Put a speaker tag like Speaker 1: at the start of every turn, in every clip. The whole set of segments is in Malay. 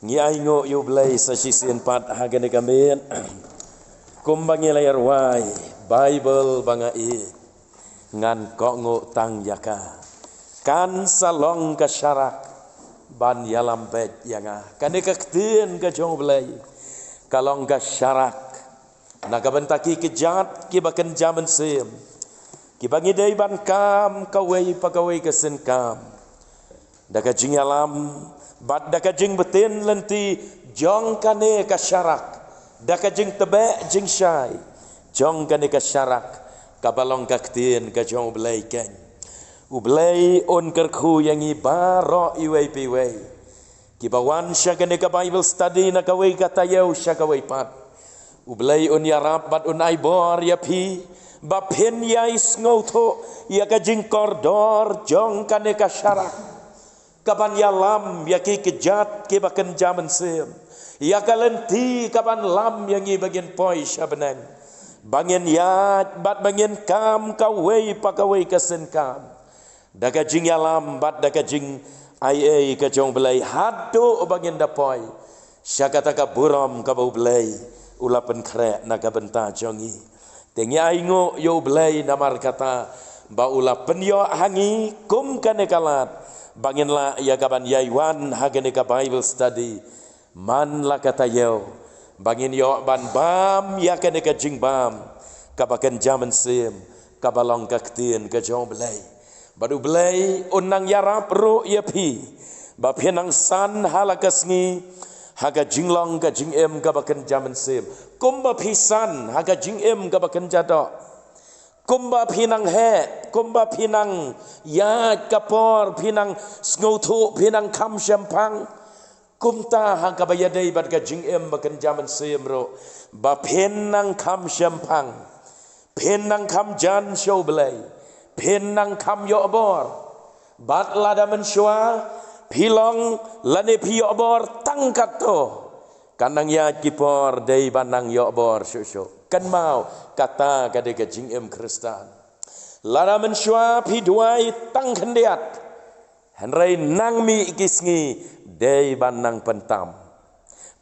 Speaker 1: Ngi aingo yu blai sa sisin pat hagane kamen. Kumbangi layar wai Bible bangai ngan kok ngo tang yaka. Kan salong ka syarak ban yalam bet yanga. Kan ikaktin ka jong blai. Kalong ka syarak naga bentaki kejat ki bakan jaman sim. Ki bangi dai ban kam kawai pagawai kesen kam. Daga jing alam bat daga jing betin lenti jong kane ka syarak. Daga jing tebe jing syai jong kane ka syarak kabalong kaktin ka jong blai ken. Ublai on kerku yang ibaro iwei piwei. Kibawan sya kane ka Bible study na kawai kata yau sya kawai pat. Ublai on yarap bat on aibor ya pi bapen ya isngauto ya ka jing kordor jong kane ka syarak. Kapan yalam ya ki kejat ki bakan jaman sim. Ya kalenti kapan lam yang i bagian poi syabenang. Bangin yat bat bangin kam kawai pakawai kesen kam. Daga jing yalam bat daga jing ai ka jong belai hado bangin da poi. Syakata ka buram ka bau belai ulapan krek naga benta jongi. Tengi aingo yo belai namar kata ba ulapan yo hangi kum kane kalat. Banginlah ya kaban yaiwan hagane ka Bible study man la kata yo bangin yo ban bam ya kane ka jing bam kabakan jaman sim kabalong kaktin ka jong belai badu belai unang yarap ro ya pi ba penang san halakasngi haga jinglong ka jing em kabakan jaman sim kumba pisan haga jing em kabakan jadok kumba pinang he, kumba pinang ya kapor, pinang sngotu, pinang kam syampang. Kumta hang kabayadai bad ka jing em bakan jaman semro. Ba pinang kam syampang. Pinang kam jan show belai. Pinang kam yo abor. Bat lada mensyua, pilong lane pi yo abor tangkat to. Kanang ya kipor dai banang yo abor syuk-syuk. Kan mau kata kade ke jing em Kristan. Lara mensyua pi duai tang hendiat. Henrai nang mi ikisngi dei banang pentam.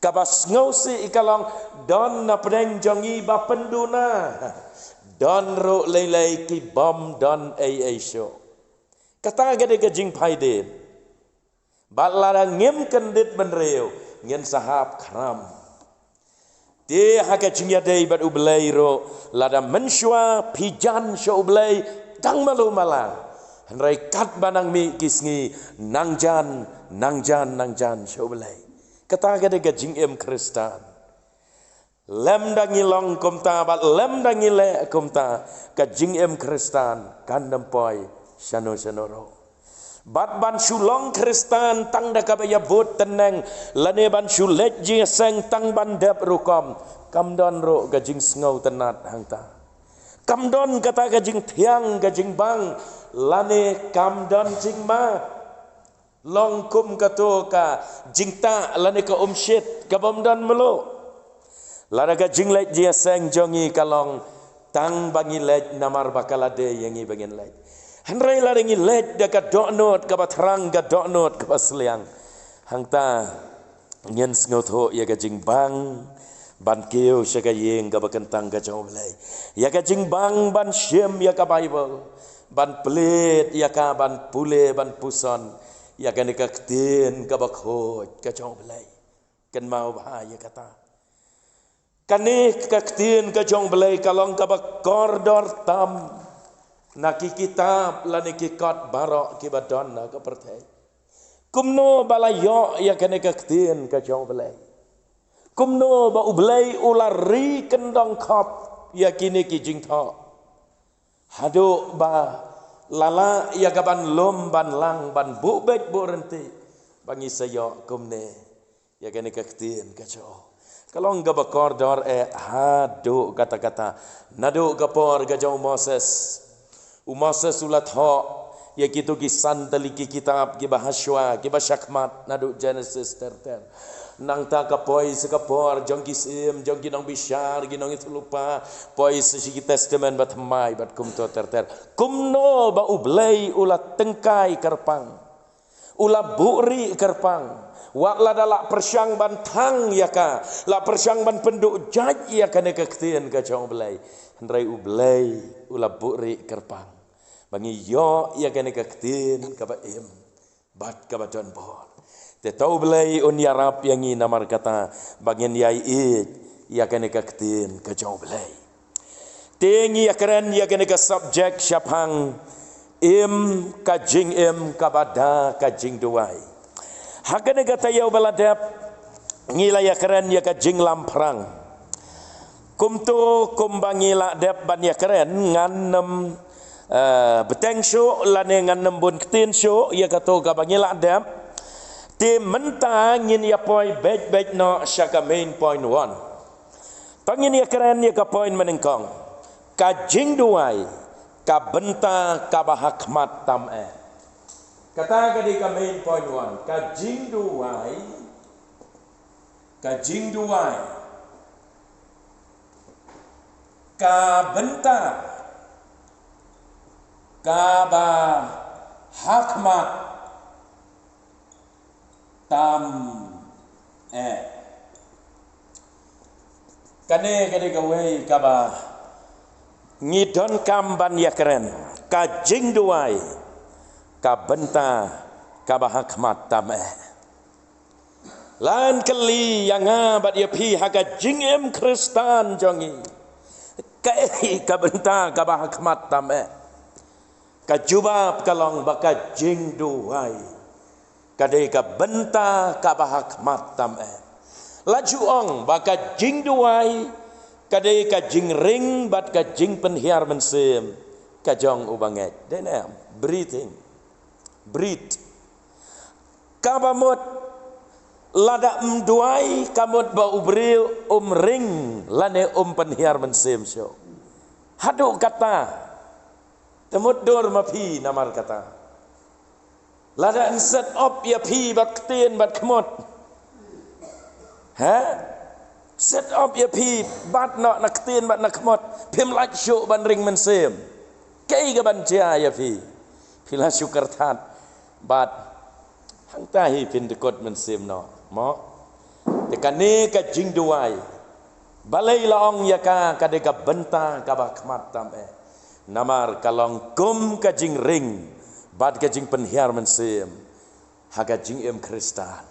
Speaker 1: Kabas ngausi ikalong don na pedeng jongi ba penduna. Don ro lelai ki bom don ai show. Kata kade ke jing paiden. Bat lara ngem kendit benreu ngen sahab kram. Dia haka jingya dei bat ublai ro lada mensyua pijan sya ublai tang malu malang. Henrai kat banang mi kisngi nangjan sya ublai. Kata gade gajing em Kristan. Lem dangi long kumta bat lem dangi le kumta gajing em Kristan kandam poi syano ro. Bat ban sulong Kristan tang da kabaya bot teneng lane ban sulet jing seng tang ban dep rukom kamdon ro gajing sngau tenat hangta kamdon kata gajing tiang gajing bang lane kamdon jing ma long kum kato ka jingta lane ka umshit ka bomdon melo lada gajing let jing seng jongi kalong tang bangi let namar bakalade yangi bangin let Henrai laringi led dekat doknot ke batrang ke doknot ke pasliang. Hangta nyen sngoto ya gajing bang ban keu syakayeng ke bakentang ke jauh belai. Ya gajing bang ban syem ya ke Bible. Ban pelit ya ke ban pule ban puson. Ya ke nekaktin ke bakhot ke jauh belai. Kan mau bahaya kata. Kanik kaktin ke jauh belai kalong ke bak kordor tam. Naki kitab lani kikot barok kibadon na kepertai. Kumno balayo ya kene kaktin ka jong belai. Kumno ba ublai ulari kendong kop ya kini kijing tho. Hado ba lala ya kaban lom ban lang ban bubek borenti. Bangi sayo kumne ya kene kaktin ka jong. Kalau enggak bakordor hado kata-kata nado kapor ka jong Moses. Umasa sulat ho ya kitu kisan taliki kitab ki bahaswa ki basyakmat nadu Genesis terter nang ta ka poi sekapor jong kisim jong ginong bisyar ginong itu lupa poi sesi testament bat mai bat kumto terter kumno ba ublai ulat tengkai kerpang ula buri kerpang Wak la dalak persyang ban tang ya ka, la persyang ban penduk jaj ya ka ne kektian ka jong belai. Hendrai u belai ula buri kerpang. Bangi yo ya ka ne kektian ka ba em. Bat ka ba ton bol. Te tau belai un ya rap yang i namar kata bagian yai it ya ka ne kektian ka jong belai. Tengi ya keren ya ka ne ka subjek syapang em ka jing em ka bada ka jing duai. Hakane kata yau baladap ngila ya keren ya ka jing lamprang. Kumtu kumbangi la dep ban ya keren nganem beteng syo lane nganem bun ketin syo ya kato ka bangi la dep ti mentang ngin ya point baik no syaka main point 1. Tangin ya keren ya ka point menengkong. Ka jing duai ka benta ka bahakmat tam'e. Kata ka di ka main point 1. Ka jing duai ka benta ka bahakmat tam'e. Kane ka di ka wei ka ba ngidon kamban ya keren. Ka jing duai ka benta ka bahakmat tam'e. Lan keli yang abat ya pi haga jingem Kristan jongi. Ka benta ka bahakmat tam'e. Ka jubab kalong baka jing duai. Ka de ka benta ka bahakmat tam'e. Laju ong baka jing duai ka de ka jing ring bat ka jing penhiar mensem ka jong ubanget. Denam breathing. Breed kabamut lada mduai kamut ba ubril ring lane penhiar mensem syo hadu kata temut dor mapi namar kata lada set up ya pi bat ketin bat kemut set up ya pi bat nak ketin bat nak kemut pim lak syo ban ring mensem kai ga ban dia ya pi pila syukur tat bat hang tahi pin dekot mensem no mo tekane ka jing duai balai laong ya ka de ka benta ka bakmat tam'e namar kalong kum ka jing ring bat ka jing penhiar mensem haga jing em Kristan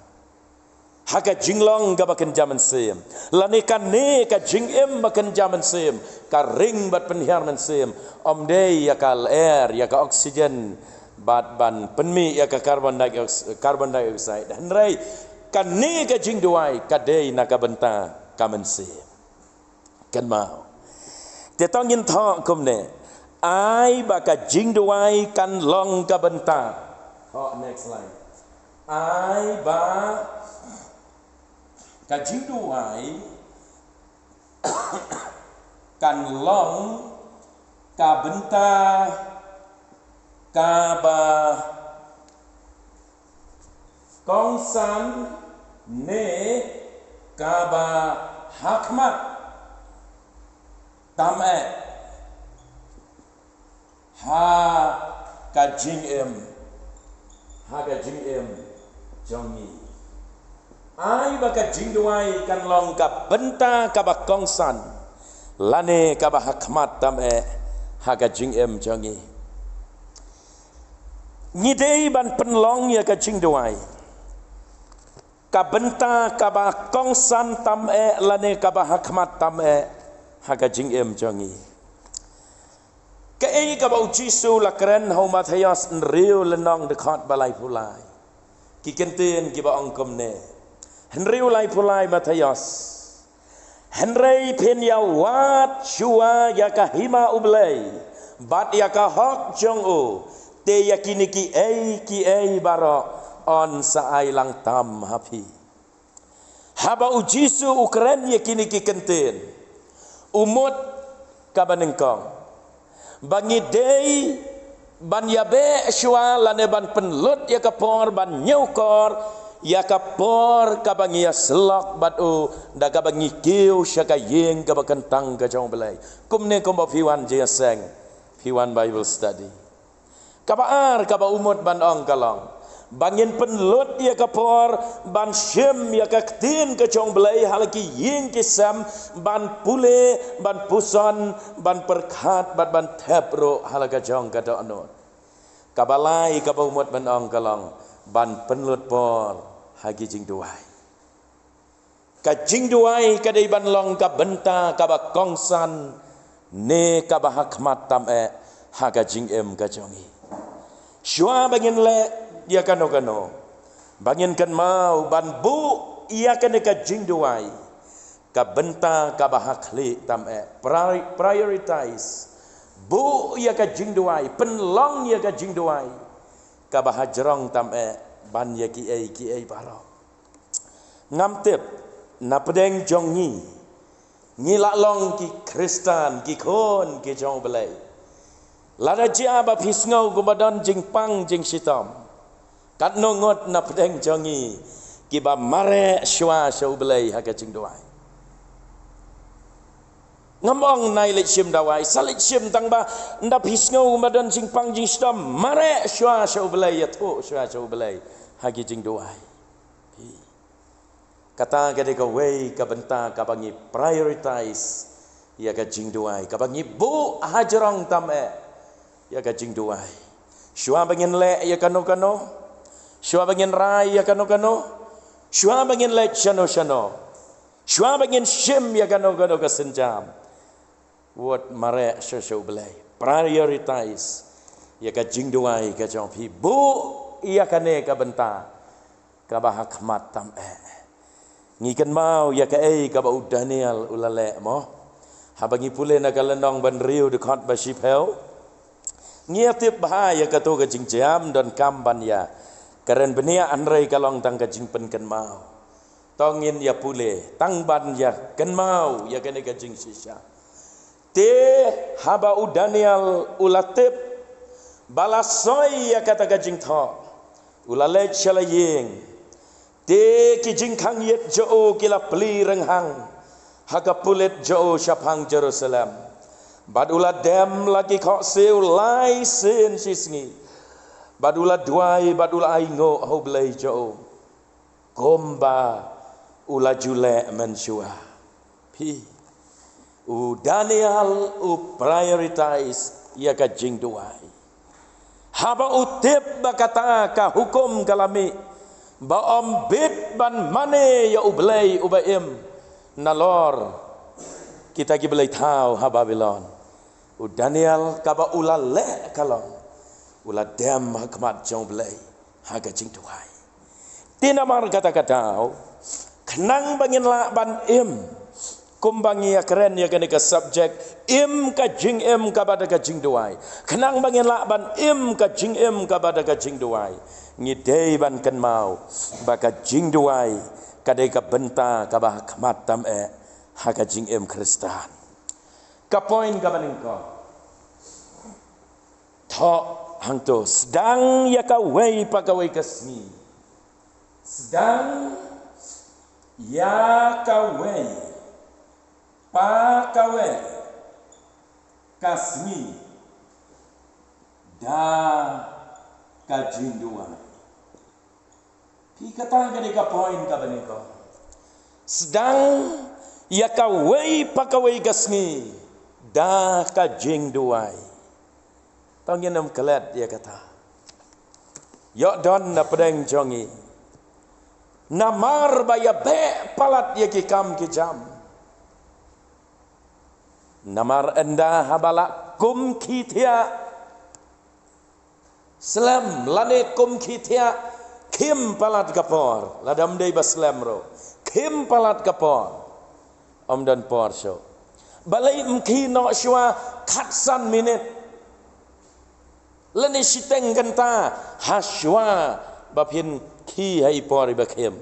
Speaker 1: haga jing long ka baken jaman sem lane kane ka jing em baken jaman sem ka ring bat penhiar mensem om dei ya kal air ya ka oksigen bat ban penmi ya ka carbon dioxide dan rai kan ni ka jing duai ka dei na ka benta ka mense kan mau te tongin tho kum ne ai ba ka jing duai kan long ka benta next line ai ba ka jing duai kan long ka benta kaba kongsan ne kaba hakmat tam'e ha ka jing em jongi ai ba ka jing duai kan long ka benta kaba kongsan lane kaba hakmat tam'e ha ka jing em jongi ngidei ban penlong ya ka jing duai ka benta ka ba kongsan tam'e lane ka ba hakmat tam'e ha ka jing em jongi ka ei ka ba ujisu la keren hau Matias nriu lenong dekat balai pulai ki kenten ki ba ongkom ne henriu lai pulai Matias henrei pen ya wat shua ya ka hima ublei bat ya ka hok jong o te yakini ki ei baro on saai lang tam hapi haba ujisu ukren yakini ki kenten umut kabanengkong bangi dei ban yabe shwa lane ban penlut ya kapor ban nyaukor ya kapor kabangi ya selok batu da kabangi kiu syaka yeng kabakentang ka jong belai kumne komba piwan je seng piwan Bible study kabaar kaba umut ban ong kalong bangin penlut ya kapor ban syem ya ka tin ke chong belai halaki ying kisam ban pule ban puson ban perkhat ban tepro halaka jong ka donot kabalai ka umut ban ong kalong ban penlut por hagi jing duai ka jing duai ka dei ban long ka benta ka ba kongsan ne ka ba hakmat tam haga jing ka jongi shua bangin le ia kano bangin kan mau ban bu ia kan ka jing duai ka benta ka bahakli tam prioritize bu ia ka jing duai penlong ia ka jing duai ka bahajrong tam ban ya ki ai baro ngam tip na pedeng jong ni lak long ki Kristan ki kon ki jong belai lada jia ba pisngau gubadan jing pang jing sitam kat nongot na pedeng jongi kiba mare shwa shau belai haga jing duai ngamong nai le shim dawai salit shim tang ba nda pisngau madan jing pang jing stam mare shwa shau belai ya thu shwa shau belai hagi jing duai kata gade ka wei ka benta ka bangi prioritize ya ka jing duai ka bangi bu hajrong tam ya ka jing duai shwa bangin le ya kano shua bangin rai ya kano shua bangin le shano shua bangin shim ya kano ka senjam what mare shau belai prioritize ya ka jing duai ka jong pi bu ya kane ka benta ka ba hakmat tam ngi kan mau ya ka ka ba Daniel ulale mo habangi pule na kalenong ban riu dekat ba shipel ngi atip bahaya ka to ka jing jam dan kamban ya karen benia anrei kalong tang ka jing pen kan mau tongin ya pule tang ban ya kan mau ya kane ka jing sisa te haba Daniel ulatip balasoi ya kata ka jing tho ulale chalayeng te ki jing khang yet jo kila pli renghang haga pulet jo syapang Jerusalem badula dem lagi kok seu lai sen sisngi badula duai badula aingo ho belai jo gomba ula jule mensua pi Daniel prioritize ia ka jing duai haba utip bakata ka hukum kalami ba ombit ban mane ya ublai ubaim nalor kita ki belai tau ha Babylon Daniel ka ba ula le kalong ula dem hakmat jong belai haga jing duai tina mar kata-kata kenang bangin la ban kumbangi ya keren ya kene ka subjek ka jing ka bada ka jing duai kenang bangin la ban ka jing ka bada ka jing duai ngidei ban kan mau baka jing duai kadai ka benta ka ba hakmat tam haga jing Kristan ka point ka baning ko tho hang tu sedang ya ka wei pakawai kasmi sedang ya ka wei pakawai kasmi da ka jindua pi kata gade ka point ka bani ko sedang ya ka wei pakawai kasmi da ka jindua tong yenam kelet dia kata yok don na pedeng jongi namar baya be palat ye ki kam ki jam namar enda habala kum khitia slam lane kum khitia kim palat kapor ladam dei baslam ro kim palat kapor om dan por sho balai mki no shwa khatsan minute lani siteng kanta haswa bapin ki hai por bakem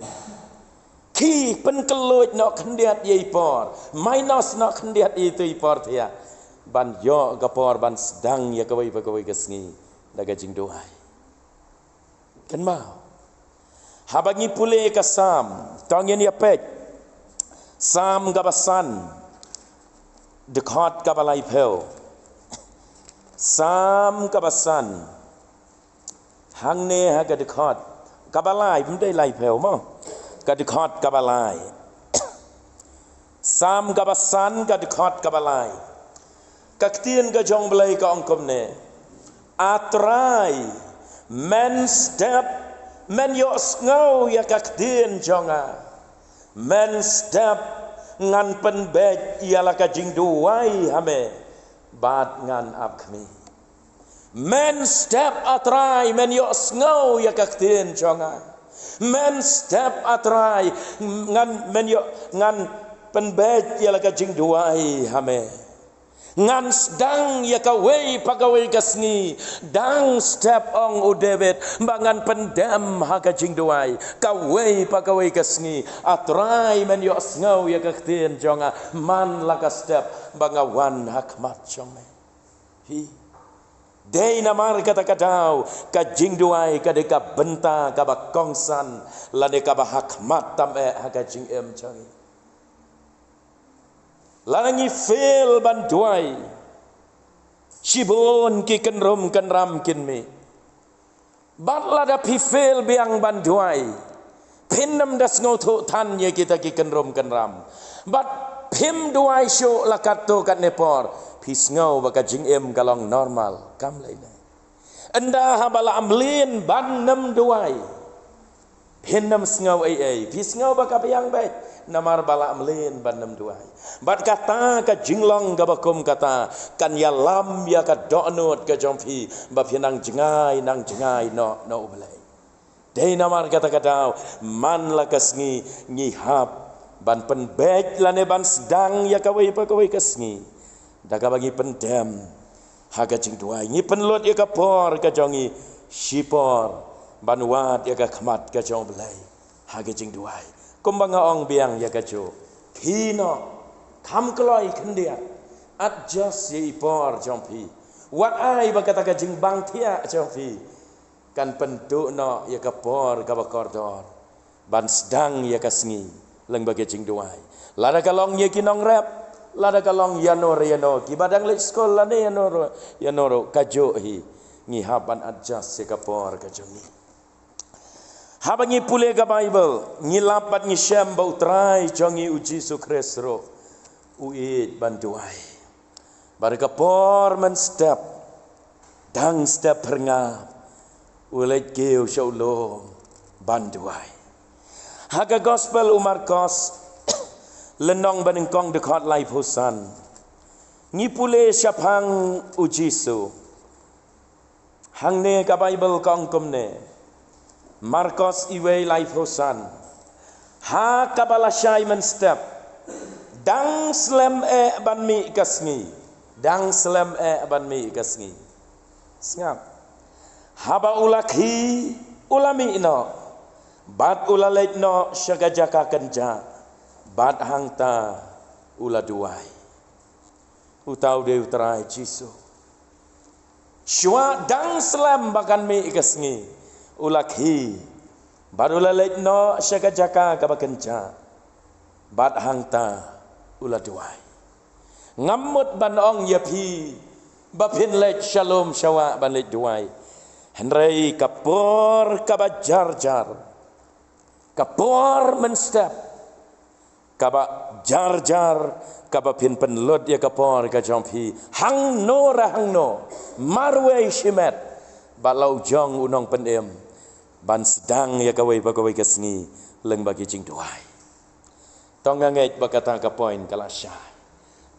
Speaker 1: ki pen keluj no khendiat ye por minus no khendiat itu por thia ban yo kapor ban sedang ya kawai kesngi daga jing doai kan mau habangi pule ka sam tongyen ya pek sam gabasan dekat kabalai pel sam kabasan hangne haga dekat kabalai mendai lai pheo mo kadikhot kabalai sam kabasan kadikhot kabalai kaktien ka jong belai ka ongkom ne atrai men step men yo ngau ya kaktien jonga men step ngan pen bet ialah ka jing duai hame bat ngan ap kami men step atrai men yo ngau ya kaktien jonga men step atrai ngan men yo ngan pen bet ialah ka jing duai hame ngan sedang ya kawai pagawai kasni dang step ong udebet bangan pendam haka jing duai kawai pagawai kasni atrai men yo ngau ya kaktien jonga man laka step bangawan hakmat jong hi dei namar kata kadau ka jing duai ka deka benta ka ba kongsan la deka ba hakmat tam haka jing em jongi langi fail bantuai shibon ki kenrum kenram kinme batla da pi fail biang bantuai pinnam das ngotho than ye kita ki kenrum kenram bat pim duai sho lakato kat nepor pis ngau baka jing em kalong normal kam lai nai anda habala amlin ban nam duai pinnam ngau ai pis ngau baka biang baik namar bala amlin ban nam duai bat kata ka jinglong ka bakum kata kan ya lam ya ka donot ka jompi ba pinang jengai nang jengai no belai dei namar kata kata man la kasngi ngi hap ban pen bek lane ban sedang ya ka wei pa ka wei kasngi daga bagi pendam haga jing duai ngi penlot ya ka por ka jongi shipor ban wat ya ka khmat ka jong belai haga jing duai kumbanga ong biang ya ka jo thino kam keloi kendia adjust ye ipor jompi wat ai bakata ka jing bang thia jompi kan pentu no ya ka por ka bakor dor ban sedang ya ka sngi leng bagi jing duai lada kalong ye kinong rap lada kalong yanor ki badang lek skol la ne yanor ka jo hi ngi haban adjust ye ka por ka jongi habangi pule ka bible ngi lapat ngi syam bau trai jongi uji su kresro uit bantuai barka por men step dang step perngap ulet keu shaulo bantuai haga gospel umar kos lenong banengkong dekat life husan ngipule syapang ujisu hangne ka bible kong kumne Marcos iwe life husan ha kabala syai men step dang slam ban mi kasngi dang slam ban mi kasngi ngap haba ulakhi ulami no bat ulalait no syagajaka kenja bat hangta ula duai utau de utrai jisu shwa dang slam bakan mi kasngi ulakhi bat ulalait no syagajaka kabakenja bat hangta ula duai ngamut ban ong yapi bapin lek shalom syawa ban lek duai henrei kapor kabajar-jar kapor menstep kaba jar-jar kabapin penlod ya kapor ka jompi hang no marwe shimet balau jong unong penem ban sedang ya kawai bagawai kasngi leng bagi jing duai tong ngait bakata ka point kala sya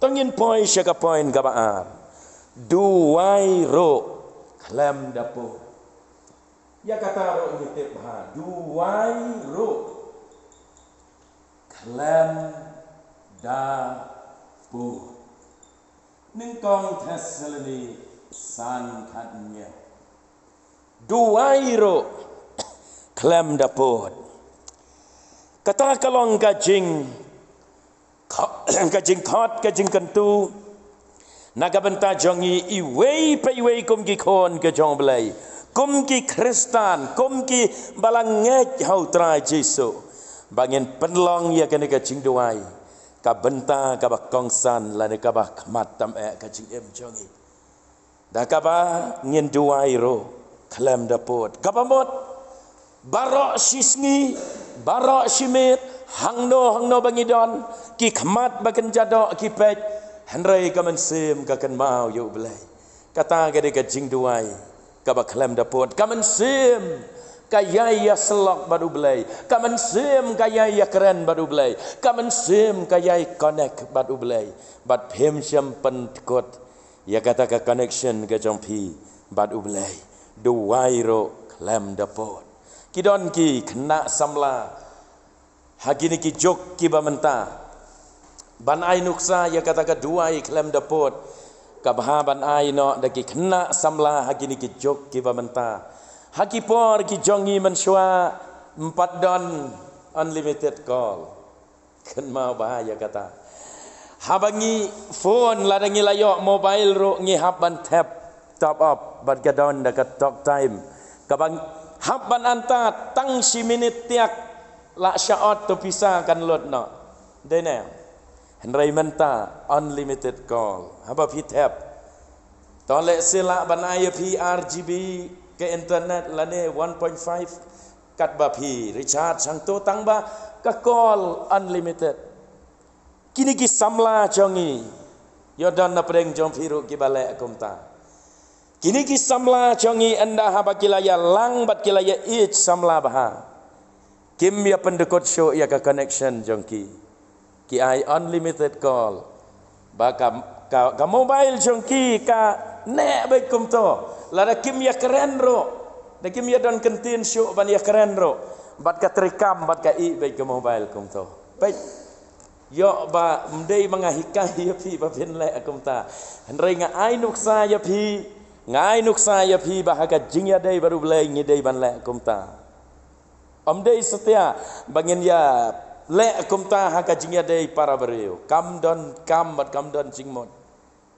Speaker 1: tongin point sya ka point ka baar duai ro klem dapo ya kata ro ni te bha duai ro klem dapo ning kong Thessaloni san khatnya duai ro klem dapo kata kalong kajing kot kajing kentu naga benta jongi iwei pa iwei kum ki khon ke jong belai kum ki kristan kum ki balangek hau trai jesu bangin penlong ya kene kajing duai ka benta ka bakongsan la ne ka ba khmatam kajing em jongi da ka ba ngin duai ro klem dapot ka ba mot barok sisngi, barok simit, hangno bangidon, ki khamat bakan jadok ki pej, henrai kaman sim kakan mau yu belai. Kata gade ka jing duai, ka ba klem dapot, kaman sim kaya ya selok baru belai, kaman sim kaya ya keren baru belai, kaman sim kaya connect baru belai, bat phem syam pentkot, ya kata ka connection ka jompi baru belai, duai ro klem dapot. Kidon ki kena samla hagini ki jok ki bamenta ban ai nuksa ya kata ka duai klem dapot ka bah ban ai no daki kena samla hagini ki jok ki bamenta haki por ki jongi menshwa 4 don unlimited call kan mau bahaya kata habangi phone ladangi layok mobile ro ngi haban tap top up ban kadon dekat talk time kabang haban anta tang si minit tiak la syaot tu pisah kan lot no dene henrai menta unlimited call haba pi tap tolek sila ban ai pi RGB ke internet lane 1.5 kat ba pi recharge sang to tang ba ka call unlimited kini ki samla jongi yodan na preng jom firu ki balek kumta kini ki samla jongi anda haba kilaya lang bat kilaya ich samla baha kim ya pendekot show ya ka connection jongki ki ai unlimited call ba ka mobile jongki ka ne baik kumto lada kim ya keren ro da kim ya don kentin show ban ya keren ro bat ka terikam bat ka i baik ke mobile kumto baik yo ba mdei mangahikai ya pi ba pin le kumta henrai nga ai nuksa ya pi ngai nuksa ya pi bahaga jingya dei baru belai ngidei ban le kumta om dei setia bangin ya le kumta haga jingya dei para beriu kam don jingmot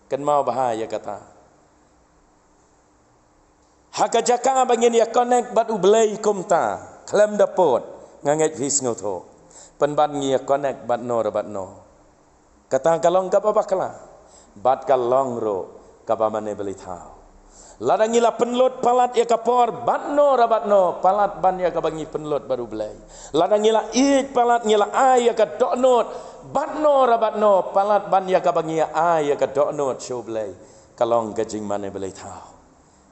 Speaker 1: kan mau bahaya kata haga jaka bangin ya connect bat belai kumta klem dapot nganget his ngoto penban ngia connect bat no kata kalong ka apa kala bat kalong ro ka mane beli tau ladangila penlot palat ya kapor batno rabatno palat ban ya kabangi penlot baru belai ladangila id palat ngila ay ya kadoknot batno rabatno palat ban ya kabangi ay ya kadoknot show belai kalong gajing mane belai tau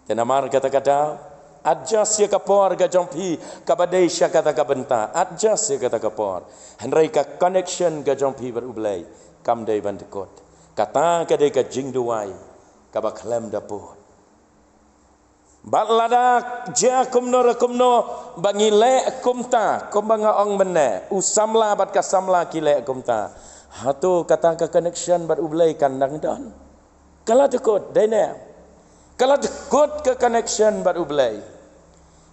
Speaker 1: tenamar kata-kata adjust ya kapor ga jompi kabadai sya kata kabenta adjust ya kata kapor henrai ka connection ga jompi baru belai kam dai ban dekot kata kadai ka jing duai ka ba klem dapot balada ja kumno bangi le kumta kumbanga ong mene usamla bat ka samla ki le kumta hatu kata ka connection bat ublai kandang don kala tekut dene kala tekut ke connection bat ublai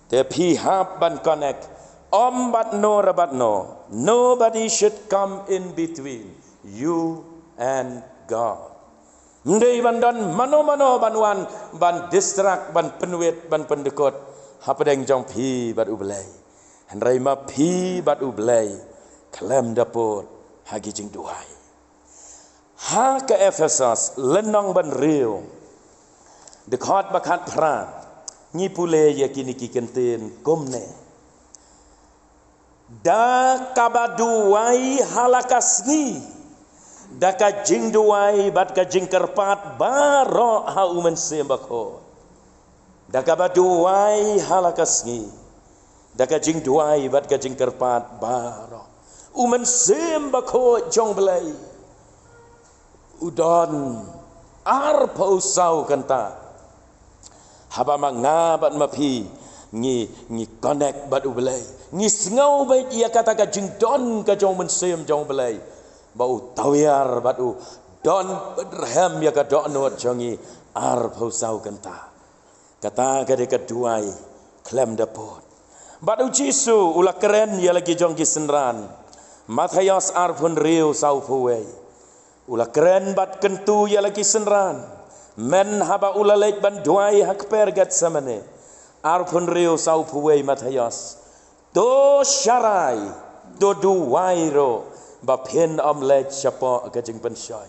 Speaker 1: te pihap ban connect om bat no rabat no nobody should come in between you and God. Ndai bandan mano banwan ban distrak ban penuit ban pendekot hapadeng jong pi bat ublai henrai ma pi bat ublai klem dapot hagi jing duai ha ke Efesus lenong ban riu dekat bakat pra ngi pule ya kini ki kentin komne da kabaduai halakas ni daka jing duai bat ka jing kerpat baro ha umen sembako daka baduai halakasngi daka jing duai bat ka jing kerpat baro umen sembako jong belai udon ar pausau kanta haba manga bat mapi ngi connect bat ubelai ngi sngau bai ia kata ka jing don ka jong men sem jong belai bau tawiyar batu don berhem ya kadok not jongi ar pausau kenta kata kade keduai klem dapot batu jisu ulah keren ya lagi jongi senran Matthias ar pun riu sau puwei ulah keren bat kentu ya lagi senran men haba ulah lek ban duai hak pergat samane ar pun riu sau puwei Matthias do syarai do duai ro bapien omlet siapa kajing pensai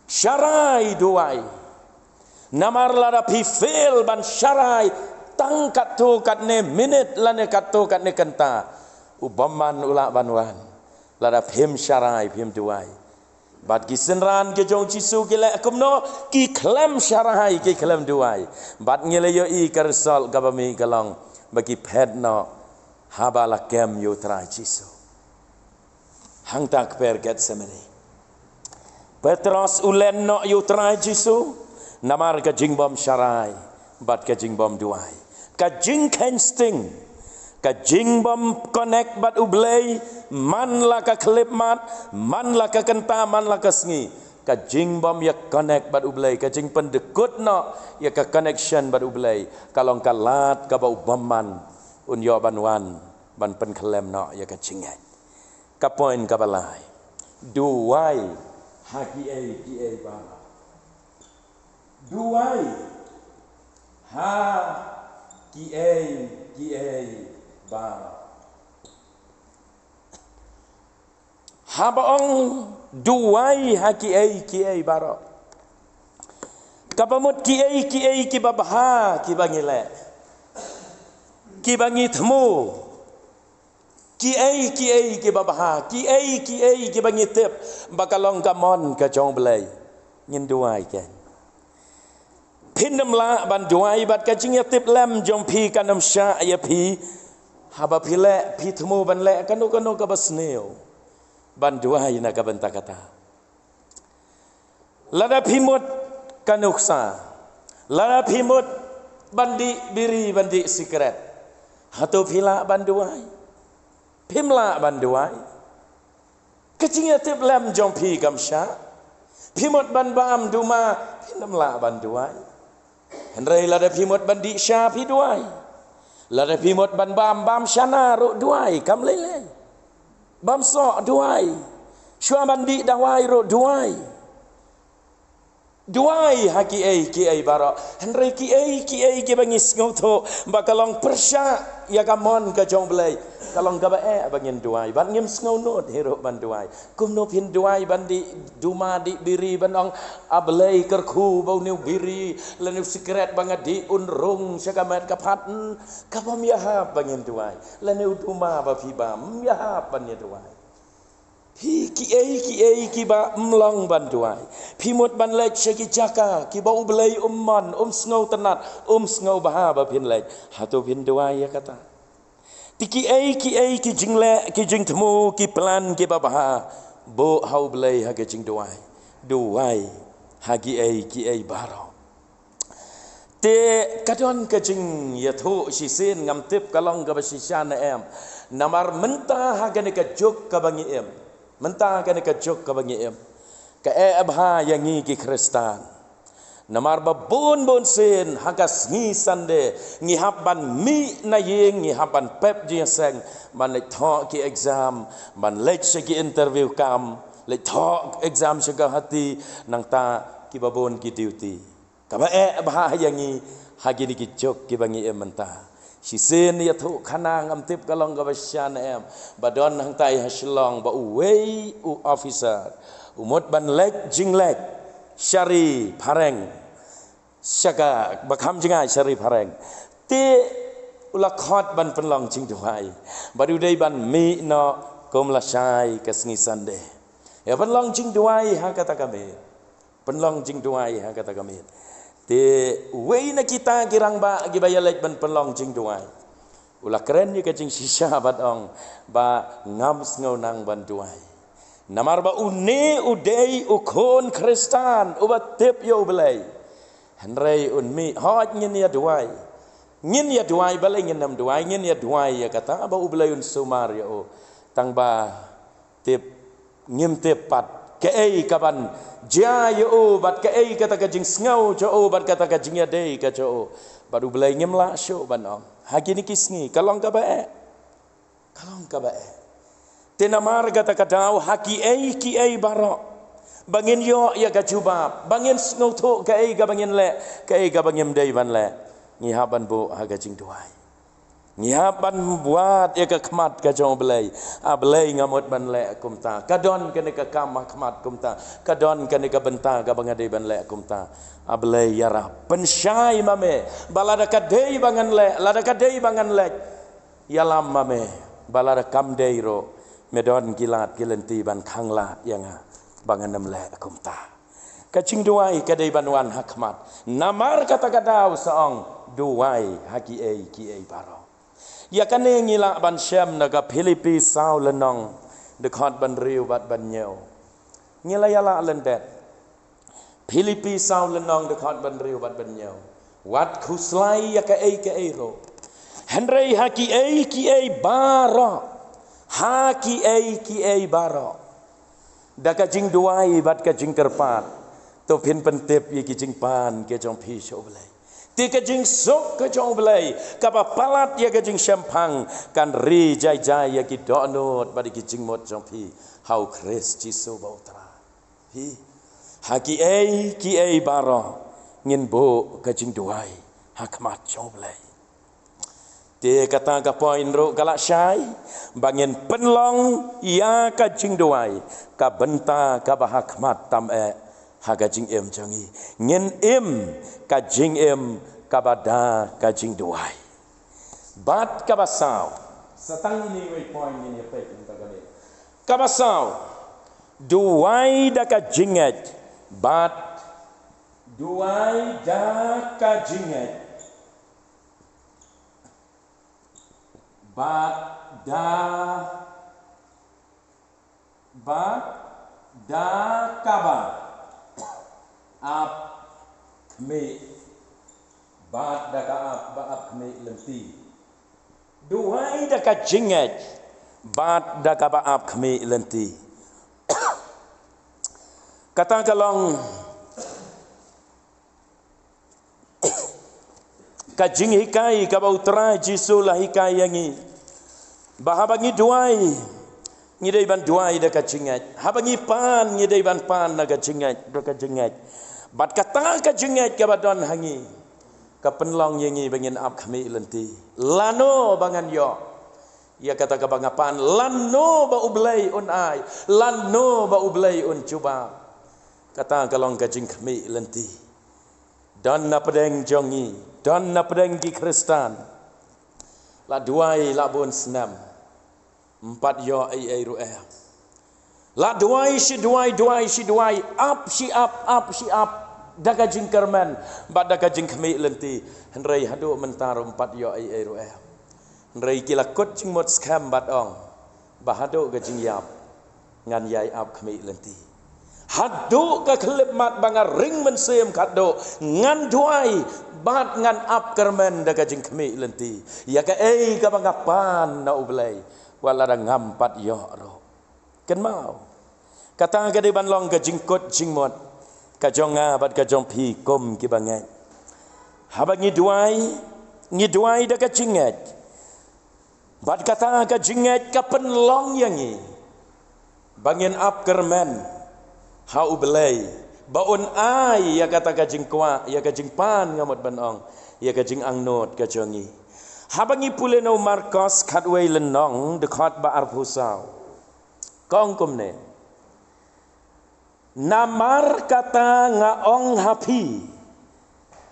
Speaker 1: syarai duai namar lada pifil ban syarai tang kat tu kat ne minit lane kat tu kat ne kenta ubaman ula banwan lada phim syarai phim duai bat ki senran ke jong jisu ke le kumno ki klem syarai ki klem duai bat ngele yo I kersol gabami galong bagi ped no habala kem yo tra jisu hang tak per get semene Petros ulen no yo tra jisu namar ka jingbom syarai bat ka jingbom duai ka jing sting ka jingbom connect bat ublay man la ka klip mat man la ka kenta man la ka sngi ka jingbom ya connect bat ublay ka jing pendekut no ya ka connection bat ublay kalong kalat ka ba ubaman un yo banwan ban pen klem no ya ka jingai ka point ka balai duai haki ki ba duai ha ki ba habaong duai ha ki baro kapamut ki babha ki bangile ki bangi thmu ki babha ki bangi tep bakalong kamon ka jong blai ngin duai ke Pindam la ban duai bat ka jing tip lem jong pi kanam sha ya pi haba pile pi thmu ban le kanu ka basneo ban duai na ka banta kata lada pimut kanuksa lada pimut bandi biri bandi sikret hatu pila ban duai pimla ban duai ka jing tip lem jong pi kam sha pimut ban bam duma pindam la ban duai Henry lada pimut bandi sya pi duai lada pimut ban bam syana ru duai kam lele bam so duai syua bandi dawai ru duai ki baro Henry ki bangis ngoto bakalong persya ya kamon ka jong blai kalong ka bae bangin duai ban ngim sngonot hero ban duai kumno pin duai bandi duma di biri banong ablai kerku bau new biri lenu sikret banget di unrung sakamat kapatn kapam ya ha bangin duai lenu duma ba pi bam ya ha ban ya duai ki ba mlong ban duai pimut ban lek syaki jaka ki bau blai umman sngo tenat sngo baha ba pin lek hatu pin duai ya kata ki jingle ki jing temu ki plan ki babaha bo hau blai ha ki jing duai ha ki baro te kadon ka jing ya thu si sin ngam tip kalong ka basisyan em namar menta ha ka juk ka bangi em menta ka juk ka bangi em ka abha yang ngi ki kristan namar babun sin hagas ngi sande ngi haban mi na yeng ngi haban pep ji seng ban le tho ki exam ban le ki interview kam le tho exam sega hati nang ta ki babun ki duty ka ba bah yang ngi hagi ni ki jok ki bangi em menta si sen ya thu khana ngam tip kalong ka basyan em badon nang tai haslong ba uwei u officer umot ban lek jinglek syari pareng syaka bakham jingai syari pareng te ula khot ban penlong jing duai badu dei ban mi no kom la sai kasngi sande ya penlong jing duai ha kata kami penlong jing duai ha kata kami te wei na kita girang ba gibaya lek ban penlong jing duai ula keren ni ka jing sisha bat ong ba ngam sngo nang ban duai namar ba une udei ukon kristan ubat tip yo belai henrei unmi hot ngin ya duai balai ngin nam duai ngin ya duai ya kata ba ubelai un sumar ya o tang ba tip ngim tip pat ke kaban ja ya o bat ke kata ka jing snau cho o bat kata ka jing ya dei ka cho o ba ubelai ngim la sho ban ong hagini kisngi kalong ka ba tenamar kata kadau haki ki baro bangin yo ya ka jubab bangin sngo tho ka bangin le ka bangin dei ban le ngi haban bo ha ka jing duai Nyaban buat ya ke khmat ka jong belai. Belai ngamut ban lek kumta. Kadon kene ka kam khmat kumta. Kadon kene ka benta ka bangade ban lek kumta. Belai yara pensyai mame. Balada kadei bangan lek, lada kadei bangan lek. Yalam mame. Balada kam deiro. Medon kilat kilenti ban khangla yang bangan nam lek kumta. Kacing duai kadei banwan hakmat. Namar kata kadau saong duai haki ei ki ei baro. Ya kane ngilak ban syam naga Filipi sau lenong dekat ban riu bat ban nyau. Ngilayala lendet. Filipi sau lenong dekat ban riu bat ban nyau. Wat kuslai ya ka ei ro. Henrei haki ei ki ei baro. Haki ei ki ei baro. Da ka jing duai bat ka jing kerpat. To pin pentep ye ki jing pan ke jong pi sho belai. Ti ka jing sok ka jong belai. Ka pa palat ye ka jing syampang kan ri jai jai ye ki donot badi ki jing mot jong pi. How Christ Jisu bautra. Hi haki ei ki ei baro ngin bo ka jing duai hakmat jong belai. Ti kata ka poin ro galak syai bangin penlong ya ka jing duai ka benta ka bahakmat tam haga jing em jangi ngin em ka jing em kabada ka jing duai bat kabasau satang ini wei point ini pe kita gade kabasau duai da ka jinget bat duai da ka jinget bat da kaba ap me bat da ka ap me lenti duai da ka jinget bat da ka ap me lenti kata kalong ka jing hikai ka bautra Jisu lah hikai yangi bahabangi duai ngidai ban duai da ka jinget habangi pan ngidai ban pan da ka jinget da ka jinget bat kata ka jinget ka badon hangi ka penlong yangi bangin ap kami lenti lano bangan yo ya kata ka bangapan lano ba ublai un ai lano ba ublai un cuba kata kalong ka jing kami lenti dan na pedeng jongi dan na pedeng ki Kristan la duai la bon senam empat yo ai ru'ah la duai si duai up si up daga jingkerman bad daga jingkmi lenti henrei hadu mentar empat yo ai ru'ah henrei kila kot jingmot skam bad ong bahado ga jingyap ngan yai up kmi lenti hadu ka klip mat banga ring mensem kado ngan duai bat ngan up kermen daga jingkmi lenti ya ka ei ka banga pan na ublai wala da ngampat yo ro ken mau kata ka di ban long ka jingkot jingmot ka jonga bat ka jong pi kom ki bangai habangi duai da ka jinget bat kata ka jinget ka penlong yangi bangin up kermen ha ublai baun ai ya kata ka jingkwa ya ka jingpan ngamot banong ya ka jing angnot ka jongi habangi puleno Markos khatwei lenong dekat ba arpusau kong kumne namar kata ngaong hapi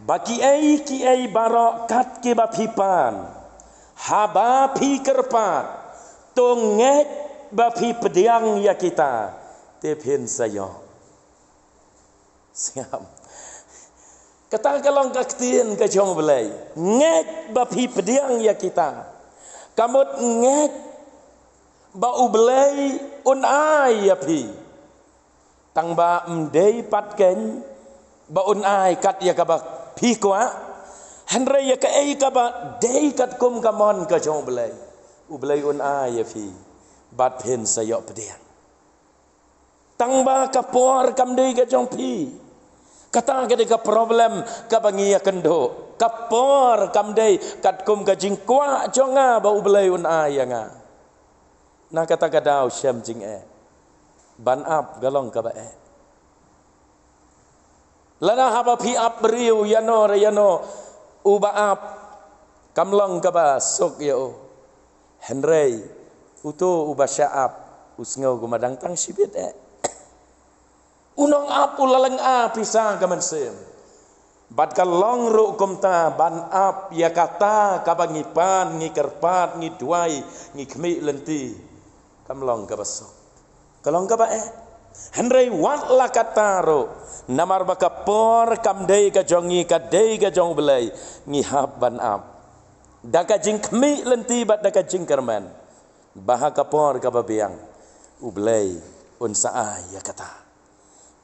Speaker 1: baki ei ki ei barok kat ke bapipan haba pi kerpat tonget bapi pediang ya kita tepin sayo siap kata kalong kaktin ka jong belai nget bapi pediang ya kita kamut nget ba ublai un ai ya pi tang ba mdei patken ba un ai kat ya ka ba pi kwa hanre ya ka ei ka ba dei kat kum kamon ka jong belai ublai un ai ya pi bat pen sayok pediang tang ba kapor kam dei ka jong pi kata ketika problem ka bangi ya kendo kapor kam dei kat kum ka jing kwa jonga ba ublai un ai ya nga na kata kadau syam jing ban up galong ka ba lana haba pi up riu yano uba up kamlong kaba sok yo Henry utu ubasyaap usngau gumadang tang sibit unong ap ulaleng pisang kaman sem bat kalong ru kumta ban ap ya kata kabangipan ngi kerpat ngi duai ngi kemi lenti kamlong kaba sok kalong kaba Henry wat la kataro namar bakapor kamdei ka jongi ka dei ka jong belai ngihap ban ap daka jing kemi lenti bat daka jing kerman baha kapor ka babiang ublei unsa ya kata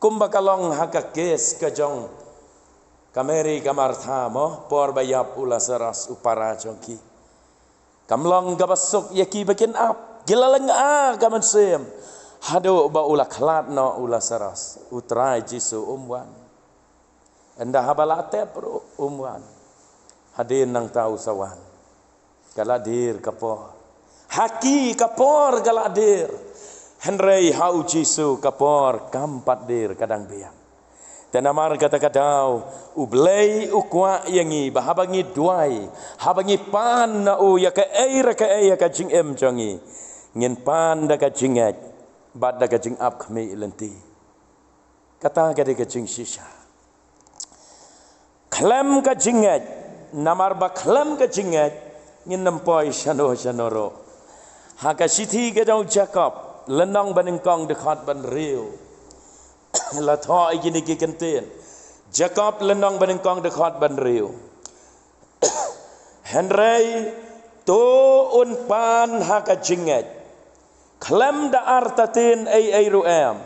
Speaker 1: kumbakalong hakakes ka jong kameri kamartha mo por bayap ula saras upara jongki kamlong gabasuk yaki bakin ap gilaleng kaman sem hado ba ula klat no ula saras utrai jisu umwan anda habalate pro umwan hadin nang tau sawan galadir kapor haki kapor galadir Henry hau jisu kapor kampat dir kadang biang dan amar kata-katau ublei ukwa yangi bahabangi duai habangi pan na u ya ka ka jing em jongi ngin pan da ka jingat bad da ka jing ap khmi lenti kata ka de ka jing shisha klam ka jingat namar ba klam ka jingat ngin nampoi shanoro haka sithi ka dau Jacob lenong banengkong dekat ban riu la tho igini ki kenten Jacob lenong banengkong dekat ban riu Henry to un pan haka jingat klam da artatin ai ruam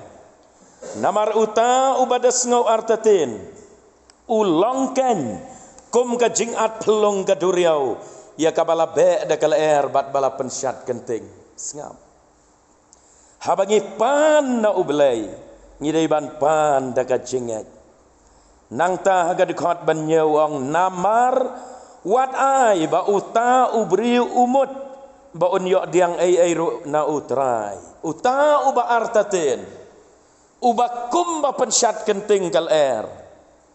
Speaker 1: namar uta ubadas ngau artatin ulongken kum ka jingat pelong ka duriau ya kabala be da kala bat bala pensyat kenting sengam habangi pan na ublay ngidai ban pan da ka jingat nang ta haga dekat ban nyewang namar wat ai ba uta ubri umut ba unyo diang ai ru na utrai uta uba artatin uba kum ba pensyat kenting kal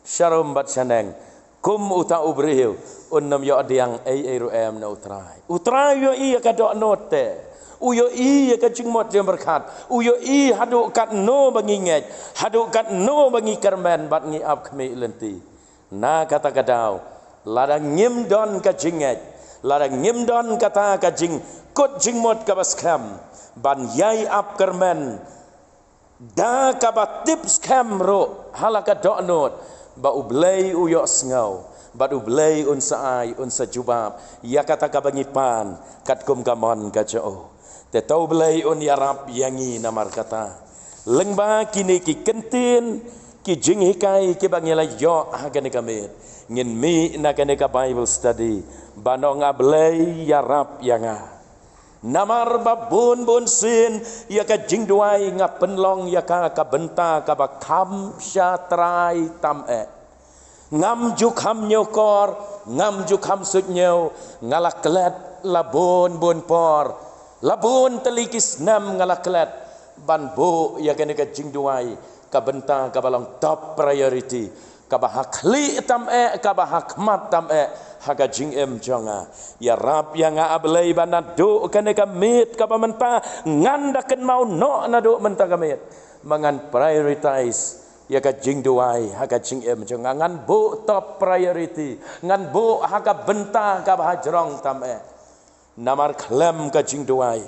Speaker 1: syarum bat saneng kum uta ubriu unnam yo diang ai ru na utrai yo iya ka dok note uyo iya ka jingmot yang berkat uyo i haduk kat no banginget haduk kat no bangi kermen bat ngi ap khmi lenti na kata kadau ladang ngim don ka jinget ladang ngim don kata ka jing kot jingmot ka baskam ban yai ap kermen da ka ba tips kam ro halaka dok not ba ublei uyo sngau bat ublei unsa ai unsa jubab ya kata ka bangipan kat kum kamon ka jo te tau belai on yarap yangi namar kata lengba kini ki kentin ki jing hikai ki bangela yo hagane kamit ngin mi nakane ka Bible study banong ablei yarap yanga namar babun bun sin ya ka jing duai nga penlong ya ka benta ka ba kham syatrai tam ngam jukham nyokor ngam jukham sutnyau ngalaklet labon bun por labun telikis nam ngalaklet ban bo ya kene ka jingduai ka benta ka balong top priority ka bahakli tam ka bahakmat tam haga jing em jonga ya rap yang ablei banado kene ka mit ka pamenta nganda ken mau no nado menta ka mit mangan prioritize ya ka jingduai haga jing em jonga ngan bo top priority ngan bo haga benta ka bahajrong tam namar klem ka jing duai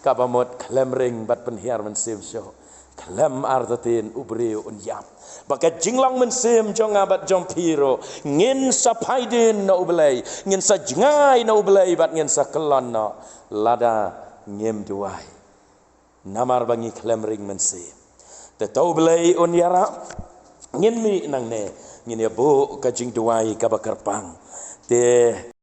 Speaker 1: ka bamot klem ring bat penhiar mensim syo klem artatin ubriu unyap baka jinglong mensim jong abat jong piro ngin sapaidin na ublei ngin sa jengai na ublei bat ngin sa kelon na lada ngim duai namar bangi klem ring mensim te tau ublei unyara ngin mi nang ne ngin ya bu ka jing duai ka bakar pang te